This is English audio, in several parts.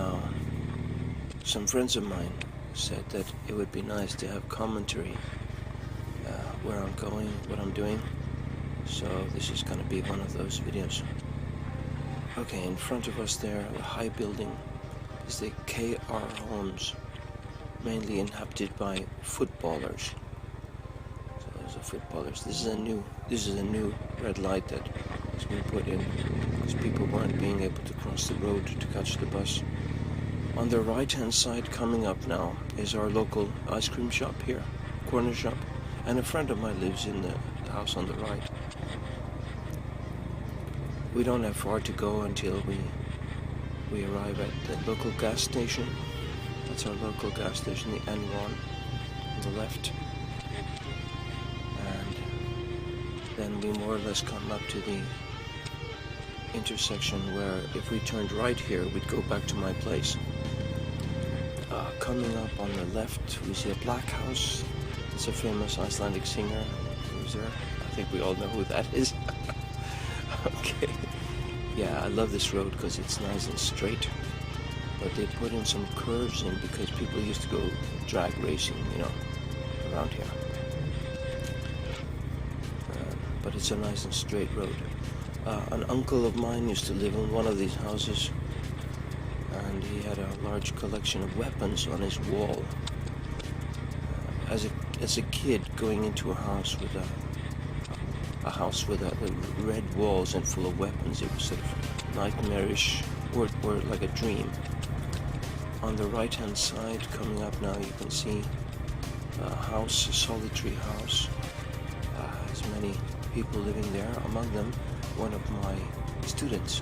Now, some friends of mine said that it would be nice to have commentary where I'm going, what I'm doing. So this is going to be one of those videos. Okay, in front of us there, the high building is the KR homes, mainly inhabited by footballers. So those are footballers. This is a new red light that has been put in because people weren't being able to cross the road to catch the bus. On the right hand side coming up now is our local ice cream shop here, corner shop, and a friend of mine lives in the house on the right. We don't have far to go until we arrive at the local gas station. That's our local gas station, the N1 on the left. And then we more or less come up to the intersection where if we turned right here, we'd go back to my place. Coming up on the left, we see a black house. It's a famous Icelandic singer who's there. I think we all know who that is. Okay. Yeah, I love this road because it's nice and straight. But they put in some curves in because people used to go drag racing, around here. But it's a nice and straight road. An uncle of mine used to live in one of these houses, and he had a large collection of weapons on his wall. As a kid, going into a house with red walls and full of weapons, it was sort of nightmarish or like a dream. On the right hand side, coming up now, you can see a house, a solitary house. There's many people living there, among them one of my students.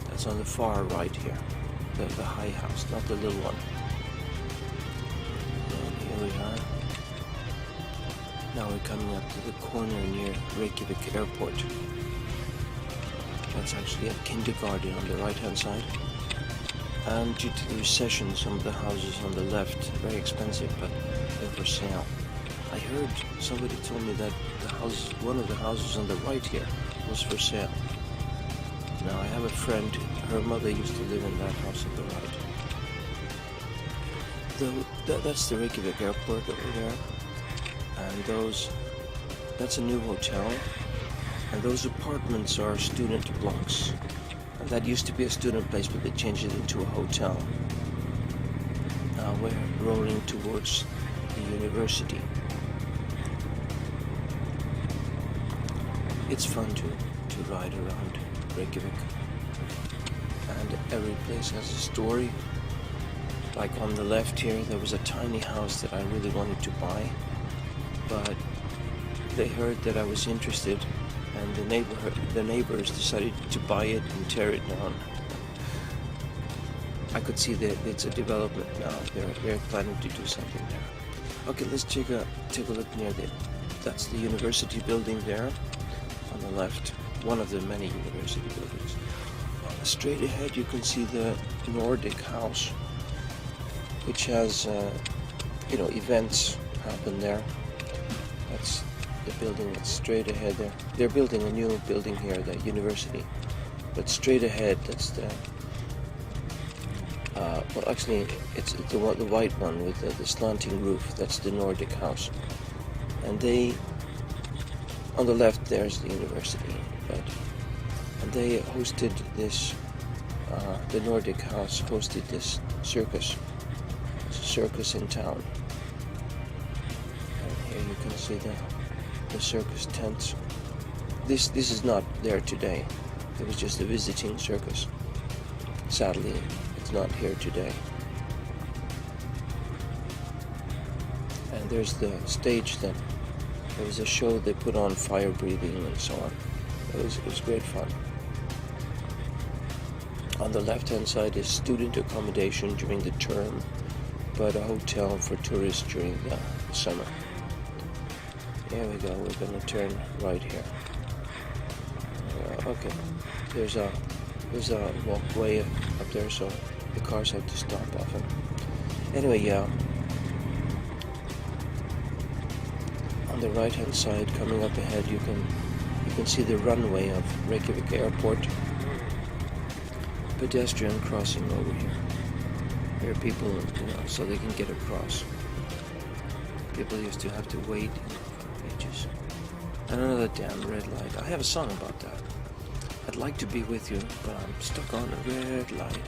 That's on the far right here, the high house, not the little one. And here we are. Now we're coming up to the corner near Reykjavik airport. That's actually a kindergarten on the right hand side. And due to the recession, some of the houses on the left are very expensive, but they're for sale. I heard somebody told me that one of the houses on the right here was for sale. Now I have a friend, her mother used to live in that house on the right. That's the Reykjavik airport over there. And that's a new hotel. And those apartments are student blocks. And that used to be a student place, but they changed it into a hotel. Now we're rolling towards the university. It's fun to ride around Reykjavik. And every place has a story. Like on the left here, there was a tiny house that I really wanted to buy. But they heard that I was interested, and the neighbors decided to buy it and tear it down. I could see that it's a development now. They're planning to do something there. Okay, let's take a look near that's the university building there on the left. One of the many university buildings. Straight ahead you can see the Nordic house, which has events happen there. That's the building that's straight ahead there. They're building a new building here, the university. But straight ahead, that's the well, actually, it's the white one with the slanting roof. That's the Nordic house. And on the left, there's the university. And they hosted this. The Nordic house hosted this circus. It's a circus in town. And here you can see the circus tents. This is not there today. It was just a visiting circus. Sadly, it's not here today. And there's the stage that there was a show they put on, fire breathing and so on. It was great fun. On the left hand side is student accommodation during the term, but a hotel for tourists during the summer. Here we go, we're going to turn right here. Okay, there's a walkway up there, so the cars have to stop often. Anyway, yeah. On the right hand side, coming up ahead, you can see the runway of Reykjavik Airport. Pedestrian crossing over here. Here people, so they can get across. People used to have to wait for ages. And another damn red light. I have a song about that. I'd like to be with you, but I'm stuck on a red light.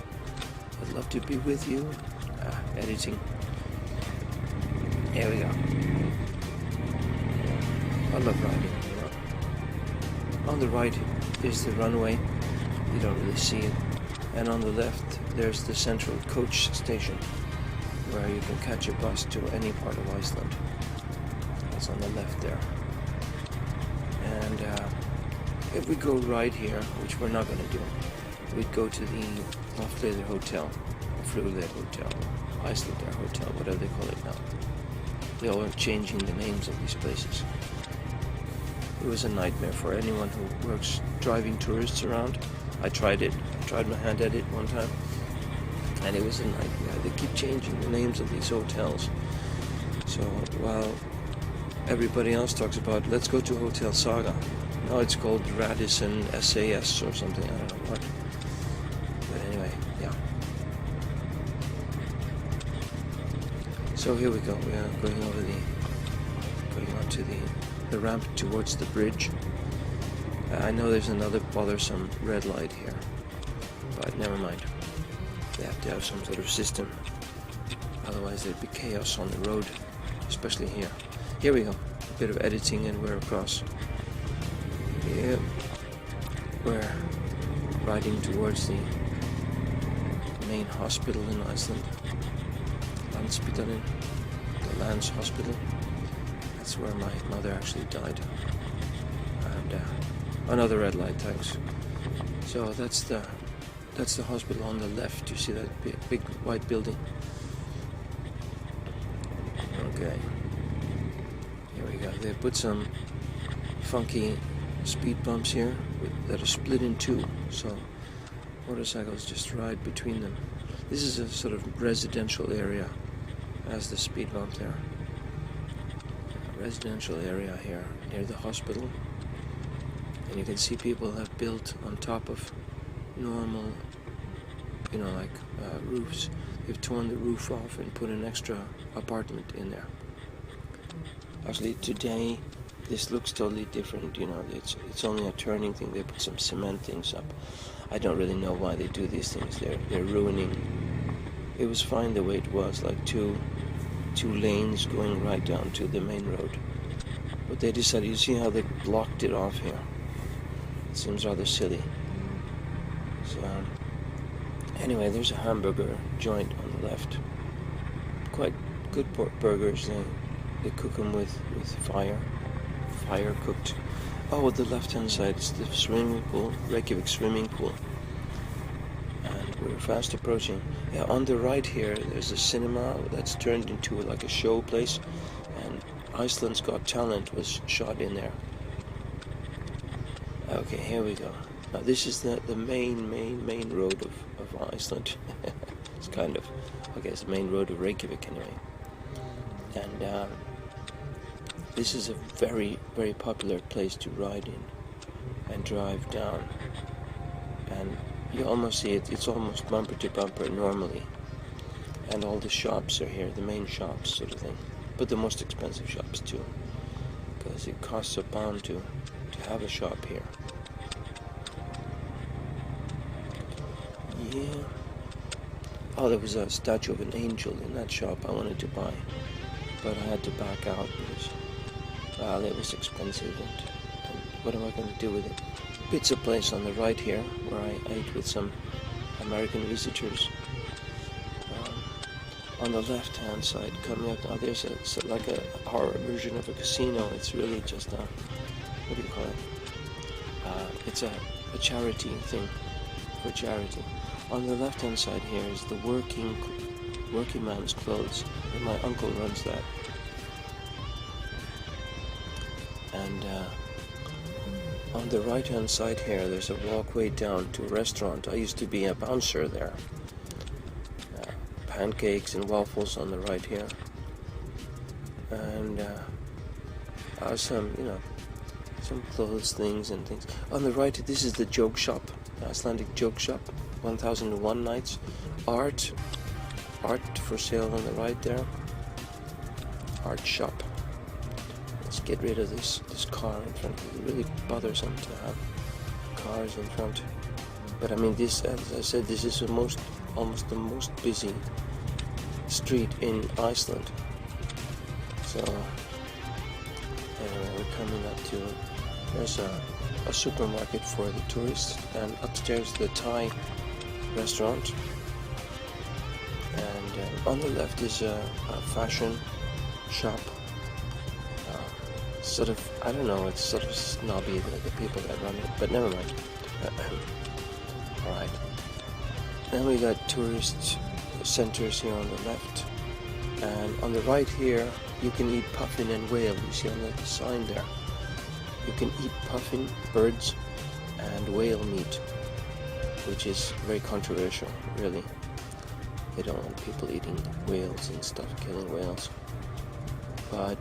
I'd love to be with you. Editing. Here we go. I love riding. On the right is the runway. You don't really see it. And on the left, there's the central coach station, where you can catch a bus to any part of Iceland. That's on the left there. And if we go right here, which we're not going to do, we'd go to the Loftleder Hotel, Flugler Hotel, Iceland Hotel, whatever they call it now. They all are changing the names of these places. It was a nightmare for anyone who works driving tourists around. I tried it. I tried my hand at it one time, and it was a nightmare. They keep changing the names of these hotels. So while everybody else talks about, let's go to Hotel Saga, now it's called Radisson SAS or something. I don't know what. But anyway, yeah. So here we go. We are going onto the ramp towards the bridge. I know there's another bothersome red light here, but never mind. They have to have some sort of system, otherwise there'd be chaos on the road, especially here. Here we go, a bit of editing and we're across. Yeah, we're riding towards the main hospital in Iceland, Landspítalinn, the Lands Hospital. That's where my mother actually died. And another red light, thanks. So that's the hospital on the left. You see that big white building? Okay. Here we go. They put some funky speed bumps here that are split in two, so motorcycles just ride between them. This is a sort of residential area, as the speed bump there. A residential area here near the hospital. And you can see people have built on top of normal, roofs. They've torn the roof off and put an extra apartment in there. Actually, today, this looks totally different. It's only a turning thing. They put some cement things up. I don't really know why they do these things. They're ruining. It was fine the way it was, like two lanes going right down to the main road. But they decided. You see how they blocked it off here? It seems rather silly. So, anyway, there's a hamburger joint on the left. Quite good burgers. They cook them with fire cooked. Oh, the left-hand side is the swimming pool, Reykjavik swimming pool. And we're fast approaching. Yeah, on the right here, there's a cinema that's turned into like a show place. And Iceland's Got Talent was shot in there. Okay, here we go. Now this is the main road of Iceland. It's kind of, it's the main road of Reykjavik anyway. And this is a very, very popular place to ride in and drive down. And you almost see it, it's almost bumper to bumper normally. And all the shops are here, the main shops sort of thing. But the most expensive shops too. Because it costs a pound to have a shop here. Yeah. Oh, there was a statue of an angel in that shop I wanted to buy. But I had to back out because, it was expensive and what am I going to do with it? Pizza place on the right here where I ate with some American visitors. On the left-hand side, coming up now, there's like a horror version of a casino. It's really just what do you call it? It's a charity thing, for charity. On the left-hand side here is the working man's clothes, and my uncle runs that. And on the right-hand side here, there's a walkway down to a restaurant. I used to be a bouncer there. Pancakes and waffles on the right here, and some clothes things and things. On the right, this is the joke shop, Icelandic joke shop, 1001 nights. Art, art for sale on the right there. Art shop. Let's get rid of this car in front. It really bothersome to have cars in front. But I mean, this, as I said, this is almost the most busy street in Iceland. So anyway, we're coming up to, there's a supermarket for the tourists, and upstairs the Thai restaurant, and on the left is a fashion shop. Sort of, I don't know, it's sort of snobby, the people that run it, but never mind. Alright. Then we got tourist centers here on the left, and on the right here you can eat puffin and whale. You see on the sign there, you can eat puffin, birds, and whale meat, which is very controversial, really. They don't want people eating whales and stuff, killing whales. But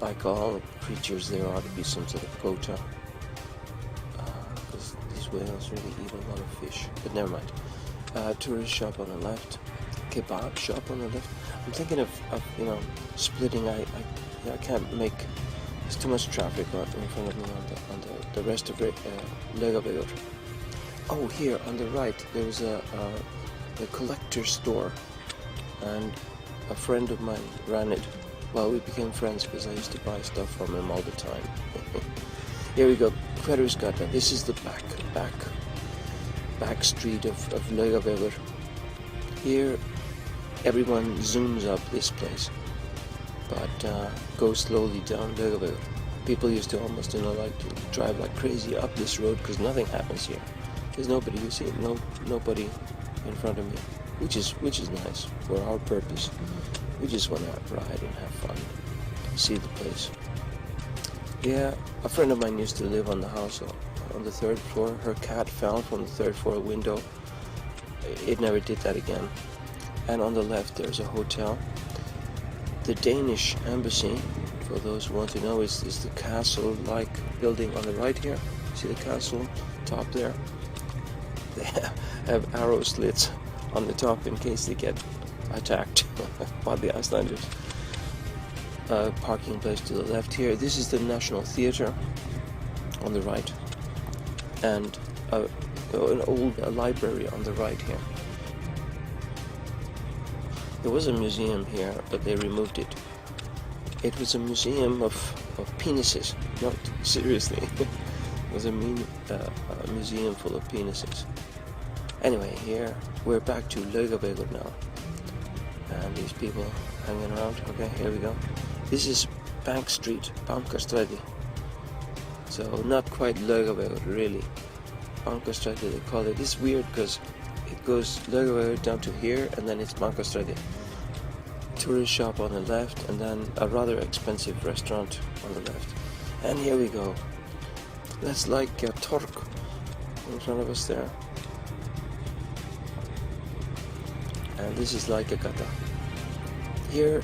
like all creatures, there ought to be some sort of quota, because these whales really eat a lot of fish. But never mind. Tourist shop on the left, kebab shop on the left. I'm thinking of splitting. I can't make. There's too much traffic in front of me on the rest of Reykjavik. Oh, here on the right there's a collector store, and a friend of mine ran it. Well, we became friends because I used to buy stuff from him all the time. Here we go, Hverfisgata. This is the back street of Reykjavik. Here, everyone zooms up this place, but go slowly down Reykjavik. People used to almost, like drive like crazy up this road because nothing happens here. There's nobody. You see, nobody in front of me, which is nice for our purpose. We just want to ride and have fun, see the place. Yeah, a friend of mine used to live on the house on the 3rd floor. Her cat fell from the 3rd floor window. It never did that again. And on the left there's a hotel. The Danish embassy, for those who want to know, is the castle-like building on the right here. See the castle top there? They have arrow slits on the top in case they get attacked by the Icelanders. Parking place to the left here. This is the National Theatre on the right, and an old library on the right here. There was a museum here, but they removed it. It was a museum of penises. No, seriously. It was a museum full of penises. Anyway, here we're back to Reykjavik now. And these people hanging around. Okay, here we go. This is Bank Street, Bankastræti. So not quite Reykjavik, really. Bankastræti, they call it. It's weird because it goes Reykjavik down to here, and then it's Bankastræti. Tourist shop on the left, and then a rather expensive restaurant on the left. And here we go. That's like a tork in front of us there. And this is like a gata. Here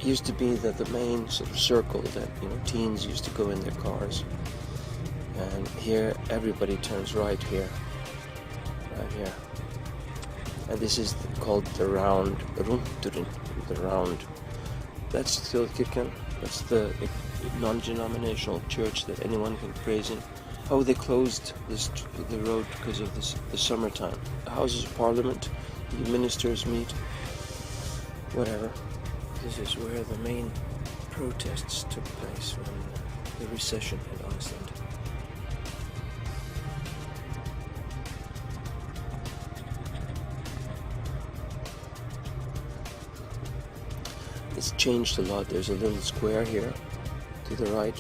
used to be the main sort of circle that teens used to go in their cars. And here everybody turns right here. And this is called the round, rundturinn, the round. That's Þjóðkirkjan. That's the non-denominational church that anyone can praise in. Oh, they closed the road because of the summertime. The Houses of Parliament, the ministers meet, whatever. This is where the main protests took place when the recession hit Iceland. It's changed a lot. There's a little square here to the right.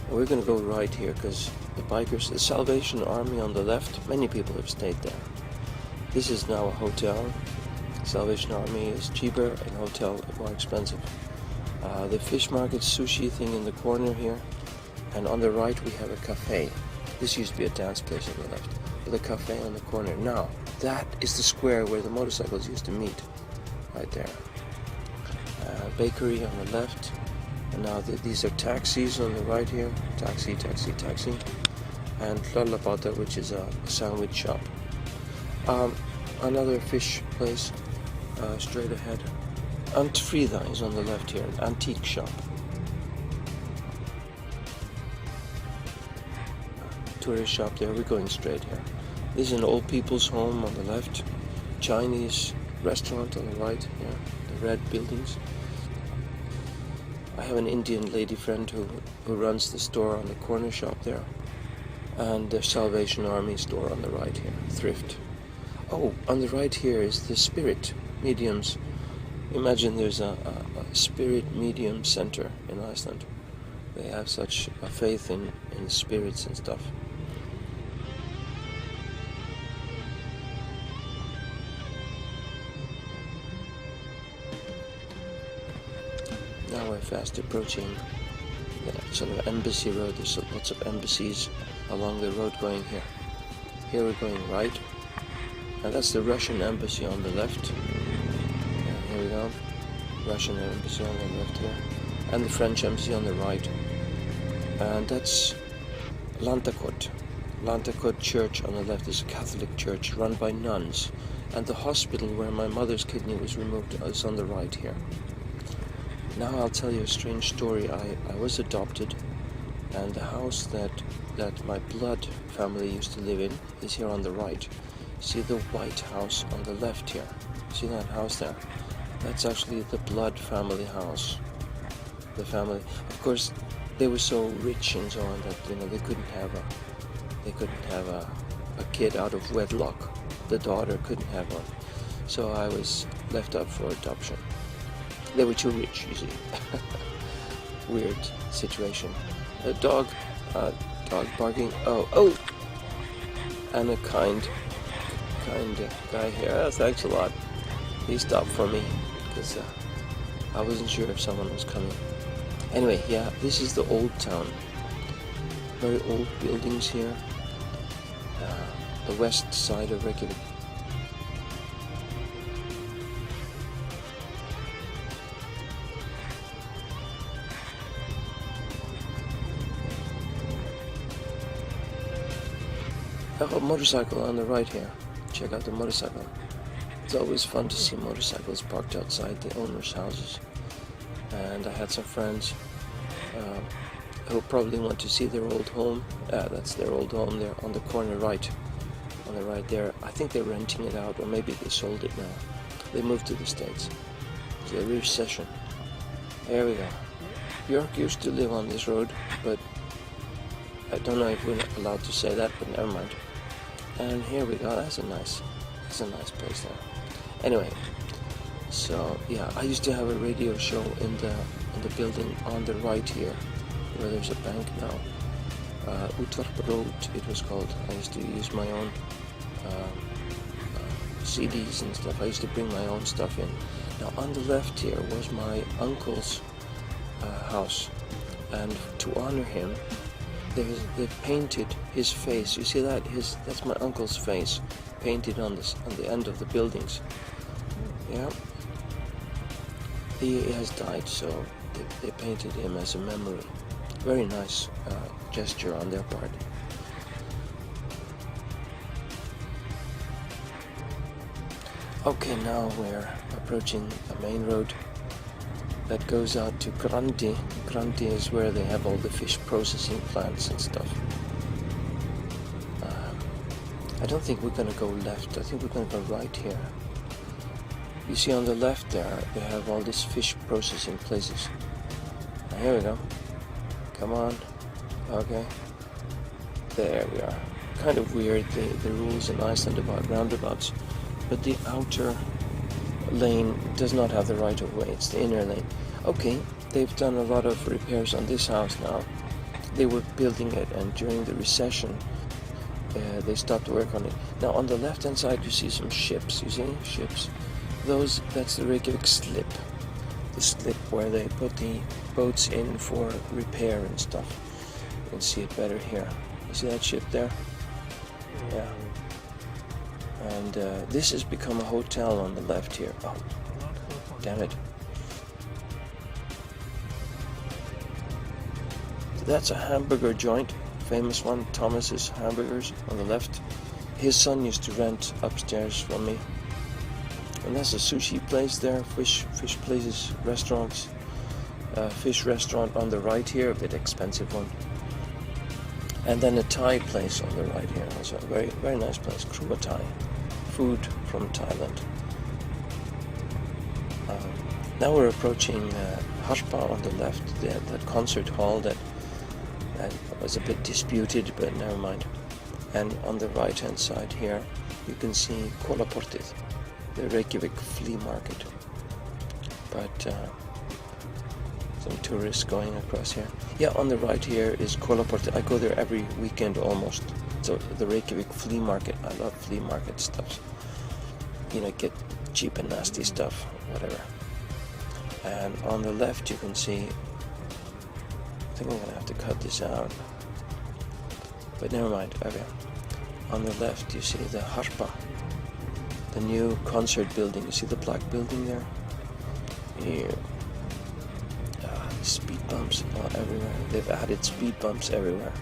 And we're going to go right here because the bikers, the Salvation Army on the left, many people have stayed there. This is now a hotel. Salvation Army is cheaper and hotel more expensive. The fish market sushi thing in the corner here. And on the right we have a cafe. This used to be a dance place on the left. With a cafe on the corner. Now, that is the square where the motorcycles used to meet. Right there. Bakery on the left, and now these are taxis on the right here. Taxi, and Hlallabata, which is a sandwich shop. Another fish place, straight ahead. Ant Frida is on the left here, an antique shop. Tourist shop there, we're going straight here. This is an old people's home on the left. Chinese restaurant on the right here, the red buildings. I have an Indian lady friend who runs the store on the corner shop there. And the Salvation Army store on the right here, thrift. Oh, on the right here is the spirit mediums. Imagine there's a spirit medium center in Iceland. They have such a faith in spirits and stuff. Now we're fast approaching the sort of embassy road. There's lots of embassies along the road going here. Here we're going right. And that's the Russian embassy on the left. And here we go. Russian embassy on the left here. And the French embassy on the right. And that's Lantakot. Lantakot Church on the left is a Catholic church run by nuns. And the hospital where my mother's kidney was removed is on the right here. Now I'll tell you a strange story. I was adopted, and the house that my blood family used to live in is here on the right. See the white house on the left here? See that house there? That's actually the blood family house. The family, of course, they were so rich and so on that they couldn't have a kid out of wedlock. The daughter couldn't have one, so I was left up for adoption. They were too rich, you see. Weird situation. A dog barking. Oh, and a kind guy here. Oh, thanks a lot. He stopped for me because I wasn't sure if someone was coming. Anyway, yeah, this is the old town. Very old buildings here. The west side of Reykjavik. A motorcycle on the right here. Check out the motorcycle. It's always fun to see motorcycles parked outside the owners' houses. And I had some friends who probably want to see their old home. That's their old home there on the corner right. On the right there. I think they're renting it out, or maybe they sold it now. They moved to the States. It's a recession. There we go. Björk used to live on this road, but I don't know if we're allowed to say that, but never mind. And here we go. That's a nice place there. Anyway, so yeah, I used to have a radio show in the building on the right here, where there's a bank now. Utvarp Road, it was called. I used to use my own CDs and stuff. I used to bring my own stuff in. Now on the left here was my uncle's house, and to honor him, they painted his face. You see that? That's my uncle's face, painted on the end of the buildings. Yeah. He has died, so they painted him as a memory. Very nice gesture on their part. Okay, now we're approaching the main road that goes out to Grandi. Grandi is where they have all the fish processing plants and stuff. I don't think we're going to go left. I think we're going to go right here. You see on the left there, they have all these fish processing places. Now, here we go. Come on. Okay. There we are. Kind of weird, the rules in Iceland about roundabouts. But the outer lane does not have the right of way. It's the inner lane. Okay, they've done a lot of repairs on this house now. They were building it, and during the recession, they stopped work on it. Now on the left hand side you see some ships. You see ships? That's the Reykjavik slip. The slip where they put the boats in for repair and stuff. You can see it better here. You see that ship there? Yeah. And this has become a hotel on the left here. Oh, damn it. That's a hamburger joint, famous one, Thomas's Hamburgers on the left. His son used to rent upstairs from me. And that's a sushi place there, fish places, restaurants. Fish restaurant on the right here, a bit expensive one. And then a Thai place on the right here, also a very, very nice place, Kruwa Thai. Food from Thailand. Now we're approaching Harpa on the left, that concert hall that was a bit disputed, but never mind. And on the right hand side here, you can see Kolaportið, the Reykjavik flea market. But some tourists going across here. Yeah, on the right here is Kolaportið. I go there every weekend almost. So the Reykjavik flea market. I love flea market stuff. You know, get cheap and nasty stuff, whatever. And on the left you can see, I think I'm gonna have to cut this out, but never mind. Okay. On the left you see the Harpa, the new concert building. You see the black building there? Here. Speed bumps everywhere. They've added speed bumps everywhere.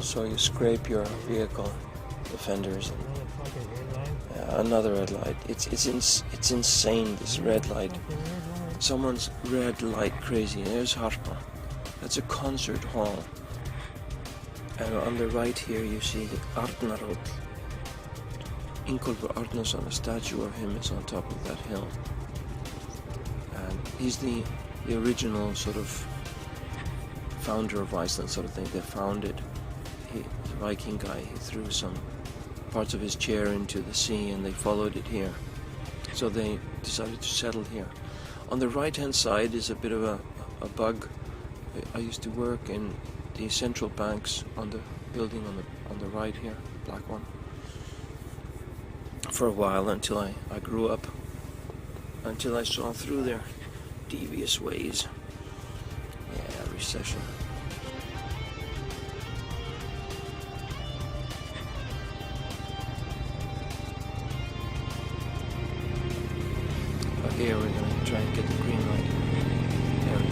So you scrape your vehicle, the fenders, and another red light. It's insane, this red light. Someone's red light crazy. There's Harpa. That's a concert hall. And on the right here you see Arnaróll. Ingólfur Arnarsson, a statue of him is on top of that hill. And he's the original sort of founder of Iceland, sort of thing. They founded, the Viking guy, he threw some parts of his chair into the sea and they followed it here. So they decided to settle here. On the right hand side is a bit of a bug. I used to work in the central banks on the building on the right here, black one, for a while until I grew up, until I saw through their devious ways. Yeah, recession. Here we're going to try and get the green light. There we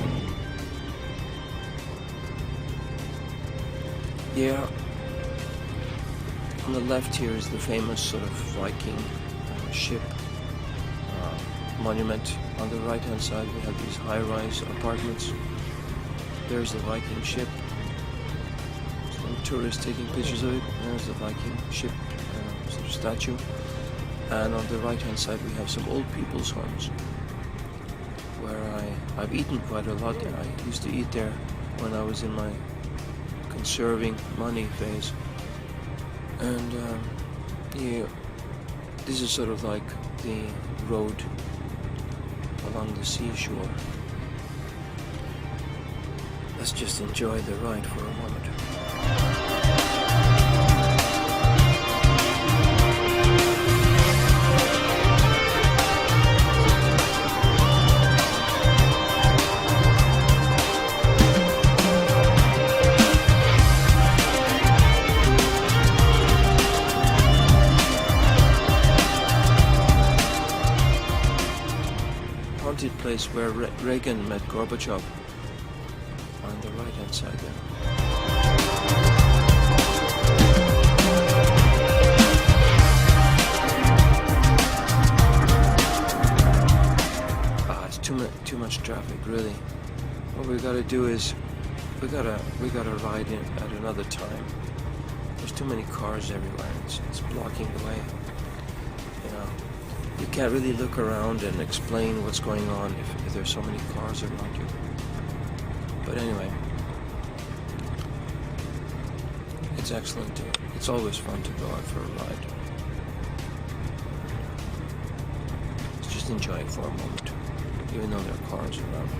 go. Yeah. On the left here is the famous sort of Viking ship monument. On the right hand side we have these high-rise apartments. There's the Viking ship. Some tourists taking pictures of it. There's the Viking ship sort of statue. And on the right hand side we have some old people's homes where I've eaten quite a lot there. I used to eat there when I was in my conserving money phase. And yeah, this is sort of like the road along the seashore. Let's just enjoy the ride for a moment. Place where Reagan met Gorbachev on the right hand side there. It's too much traffic, really. What we got to do is we gotta ride in at another time. There's too many cars everywhere. It's blocking the way. You know. You can't really look around and explain what's going on if there's so many cars around you. But anyway, it's excellent. It's always fun to go out for a ride. Just enjoy it for a moment, even though there are cars around.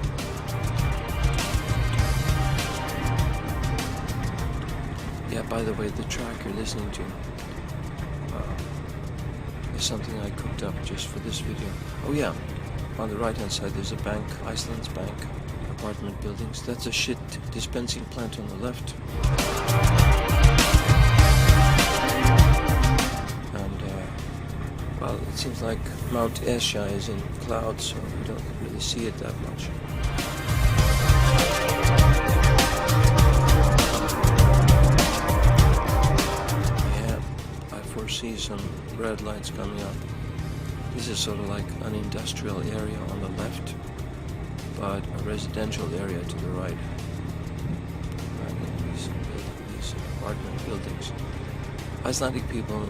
Yeah, by the way, the track you're listening to something I cooked up just for this video. Oh yeah, on the right hand side there's a bank, Iceland's bank, apartment buildings. That's a shit dispensing plant on the left. And well, it seems like Mount Esja is in clouds, so you don't really see it that much. See some red lights coming up. This is sort of like an industrial area on the left, but a residential area to the right. These apartment buildings. Icelandic people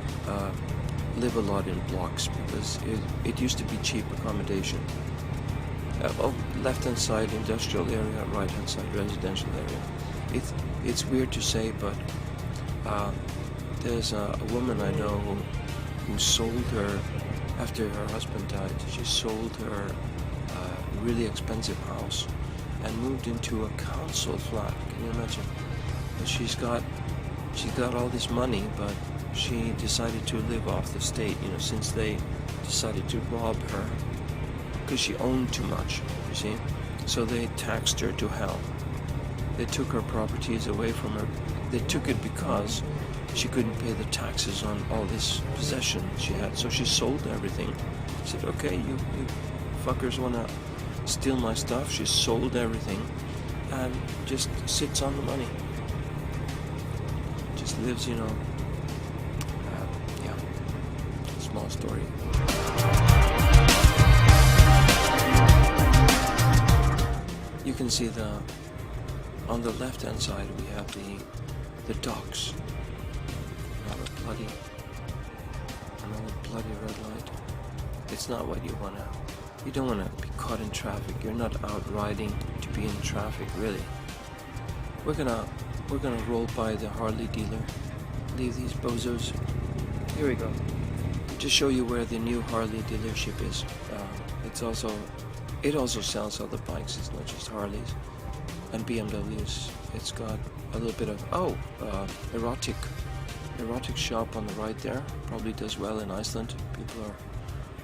live a lot in blocks because it used to be cheap accommodation. Left hand side industrial area, right hand side residential area. It's weird to say, but there's a woman I know who sold her, after her husband died, she sold her really expensive house and moved into a council flat. Can you imagine? And she's got all this money, but she decided to live off the state, since they decided to rob her because she owned too much, you see. So they taxed her to hell. They took her properties away from her. They took it because she couldn't pay the taxes on all this possession she had. So she sold everything. She said, okay, you fuckers want to steal my stuff. She sold everything and just sits on the money. Just lives, yeah, small story. You can see on the left hand side we have the docks. Another bloody red light. It's not what you don't want to be caught in traffic. You're not out riding to be in traffic, really. We're gonna roll by the Harley dealer, leave these bozos. Here we go. To show you where the new Harley dealership is. It also sells other bikes. It's not just Harleys and BMWs. It's got a little bit of erotic shop on the right there. Probably does well in Iceland. People are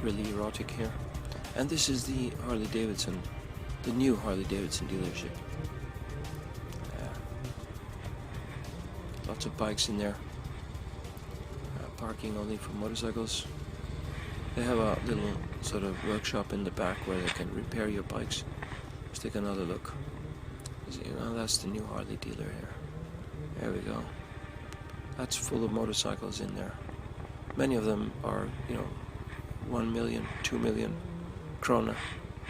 really erotic here. And this is the the new Harley Davidson dealership. Lots of bikes in there. Parking only for motorcycles. They have a little sort of workshop in the back where they can repair your bikes. Let's take another look. That's the new Harley dealer here. There we go. That's full of motorcycles in there. Many of them are, 1 million, 2 million krona.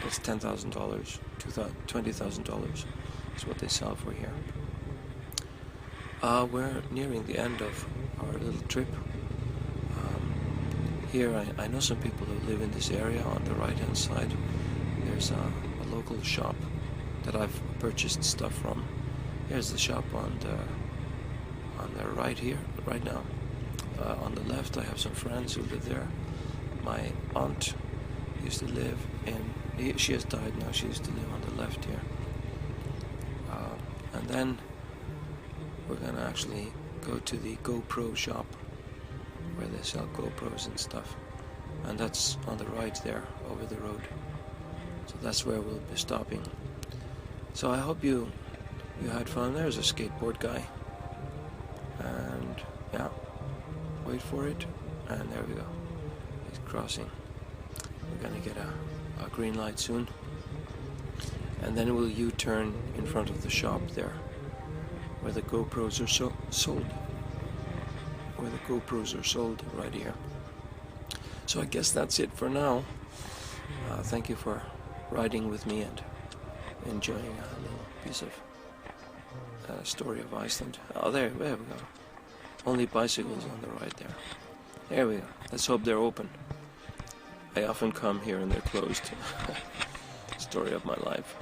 That's $10,000, $20,000 is what they sell for here. We're nearing the end of our little trip. Here, I know some people who live in this area. On the right-hand side, there's a local shop that I've purchased stuff from. Here's the shop on the right here, right now. On the left, I have some friends who live there. My aunt used to live she has died now. She used to live on the left here. And then we're gonna actually go to the GoPro shop where they sell GoPros and stuff, and that's on the right there over the road. So that's where we'll be stopping. So I hope you had fun. There's a skateboard guy, and yeah, wait for it, and there we go. He's crossing. We're gonna get a green light soon, and then we'll U-turn in front of the shop there where the GoPros are sold. Where the GoPros are sold, right here. So I guess that's it for now. Thank you for riding with me and enjoying a little piece of story of Iceland. Oh, there we go. Only bicycles on the right there. There we go. Let's hope they're open. I often come here and they're closed. Story of my life.